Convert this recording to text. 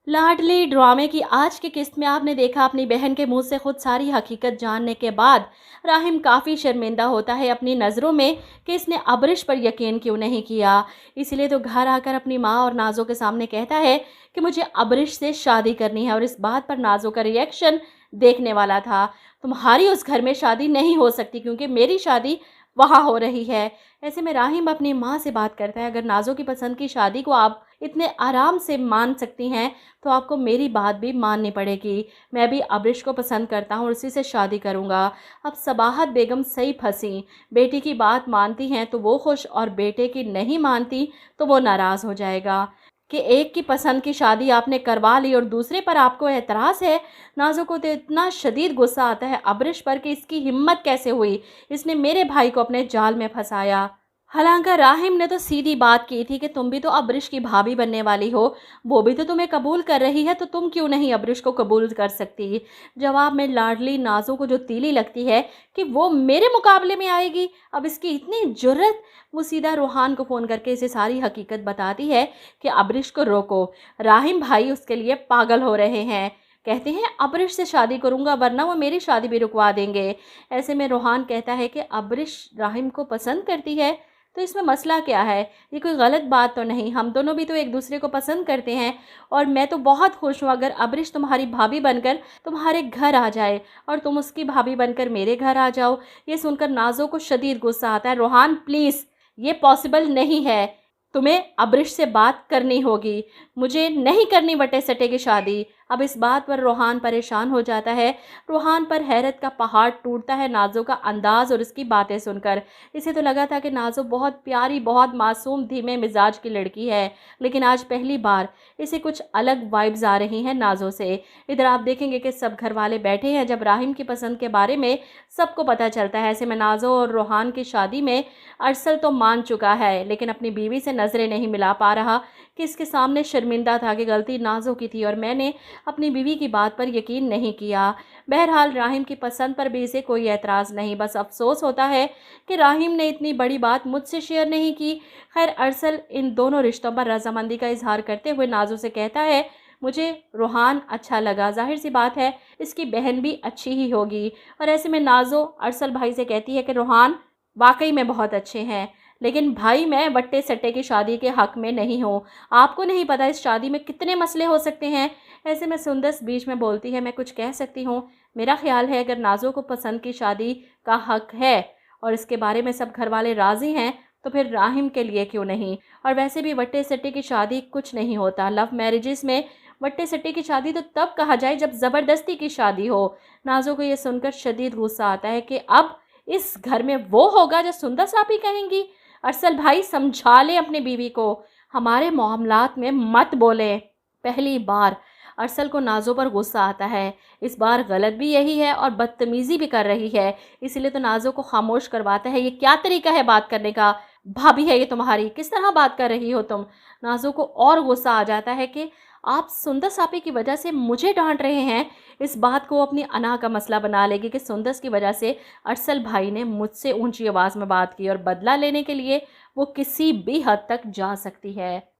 लाडली ड्रामे की आज की किस्त में आपने देखा अपनी बहन के मुंह से खुद सारी हकीकत जानने के बाद राहिम काफ़ी शर्मिंदा होता है अपनी नज़रों में कि इसने अब्रिश पर यकीन क्यों नहीं किया। इसीलिए तो घर आकर अपनी माँ और नाजो के सामने कहता है कि मुझे अब्रिश से शादी करनी है। और इस बात पर नाजो का रिएक्शन देखने वाला था। तुम्हारी उस घर में शादी नहीं हो सकती क्योंकि मेरी शादी वहाँ हो रही है। ऐसे में राहिम अपनी माँ से बात करता है, अगर नाजो की पसंद की शादी को आप इतने आराम से मान सकती हैं तो आपको मेरी बात भी माननी पड़ेगी। मैं भी अब्रिश को पसंद करता हूँ और उसी से शादी करूँगा। अब सबाहत बेगम सही फंसी। बेटी की बात मानती हैं तो वो खुश और बेटे की नहीं मानती तो वो नाराज़ हो जाएगा कि एक की पसंद की शादी आपने करवा ली और दूसरे पर आपको एतराज़ है। नाज़ो को तो इतना शदीद गुस्सा आता है अब्रिश पर कि इसकी हिम्मत कैसे हुई, इसने मेरे भाई को अपने जाल में फंसाया। हालांकि राहिम ने तो सीधी बात की थी कि तुम भी तो अब्रिश की भाभी बनने वाली हो, वो भी तो तुम्हें कबूल कर रही है तो तुम क्यों नहीं अब्रिश को कबूल कर सकती। जवाब में लाडली नाजो को जो तीली लगती है कि वो मेरे मुकाबले में आएगी, अब इसकी इतनी जुर्रत। वो सीधा रूहान को फ़ोन करके इसे सारी हकीकत बताती है कि अब्रिश को रोको, राहिम भाई उसके लिए पागल हो रहे हैं। कहते हैं अब्रिश से शादी करूंगा वरना वो मेरी शादी भी रुकवा देंगे। ऐसे में रूहान कहता है कि अब्रिश राहिम को पसंद करती है तो इसमें मसला क्या है, ये कोई गलत बात तो नहीं, हम दोनों भी तो एक दूसरे को पसंद करते हैं। और मैं तो बहुत खुश हूँ अगर अब्रिश तुम्हारी भाभी बनकर तुम्हारे घर आ जाए और तुम उसकी भाभी बनकर मेरे घर आ जाओ। ये सुनकर नाजो को शदीद गुस्सा आता है। रूहान प्लीज़, ये पॉसिबल नहीं है, तुम्हें अब्रिश से बात करनी होगी, मुझे नहीं करनी वटे सटे की शादी। अब इस बात पर रूहान परेशान हो जाता है। रूहान पर हैरत का पहाड़ टूटता है नाजो का अंदाज़ और उसकी बातें सुनकर। इसे तो लगा था कि नाजो बहुत प्यारी, बहुत मासूम, धीमे मिजाज की लड़की है, लेकिन आज पहली बार इसे कुछ अलग वाइब्स आ रही हैं नाजो से। इधर आप देखेंगे कि सब घर वाले बैठे हैं जब राहिम की पसंद के बारे में सबको पता चलता है। ऐसे में नाजो और रूहान की शादी में अरसल तो मान चुका है लेकिन अपनी बीवी से नज़रें नहीं मिला पा रहा कि इसके सामने शर्मिंदा था कि गलती नाजो की थी और मैंने अपनी बीवी की बात पर यकीन नहीं किया। बहरहाल राहिम की पसंद पर भी इसे कोई एतराज़ नहीं, बस अफसोस होता है कि राहिम ने इतनी बड़ी बात मुझसे शेयर नहीं की। खैर अरसल इन दोनों रिश्तों पर रजामंदी का इजहार करते हुए नाजो से कहता है, मुझे रूहान अच्छा लगा, जाहिर सी बात है इसकी बहन भी अच्छी ही होगी। और ऐसे में नाजो अरसल भाई से कहती है कि रूहान वाकई में बहुत अच्छे हैं, लेकिन भाई मैं वट्टे सट्टे की शादी के हक़ में नहीं हूँ। आपको नहीं पता इस शादी में कितने मसले हो सकते हैं। ऐसे में सुंदस बीच में बोलती है, मैं कुछ कह सकती हूँ, मेरा ख्याल है अगर नाजो को पसंद की शादी का हक़ है और इसके बारे में सब घर वाले राज़ी हैं तो फिर राहिम के लिए क्यों नहीं। और वैसे भी वट्टे सट्टे की शादी कुछ नहीं होता। लव मैरिजेस में वट्टे सट्टे की शादी तो तब कहा जाए जब ज़बरदस्ती की शादी हो। नाजो को ये सुनकर शदीद गुस्सा आता है कि अब इस घर में वो होगा जो सुंदस आप ही कहेंगी। अरसल भाई समझा ले अपनी बीवी को, हमारे मामलात में मत बोले। पहली बार अरसल को नाजो पर गुस्सा आता है। इस बार गलत भी यही है और बदतमीज़ी भी कर रही है, इसलिए तो नाजो को खामोश करवाता है। ये क्या तरीका है बात करने का, भाभी है ये तुम्हारी, किस तरह बात कर रही हो तुम। नाजो को और गुस्सा आ जाता है कि आप सुंदस आपी की वजह से मुझे डांट रहे हैं। इस बात को अपनी अना का मसला बना लेगी कि सुंदस की वजह से अरसल भाई ने मुझसे ऊंची आवाज़ में बात की और बदला लेने के लिए वो किसी भी हद तक जा सकती है।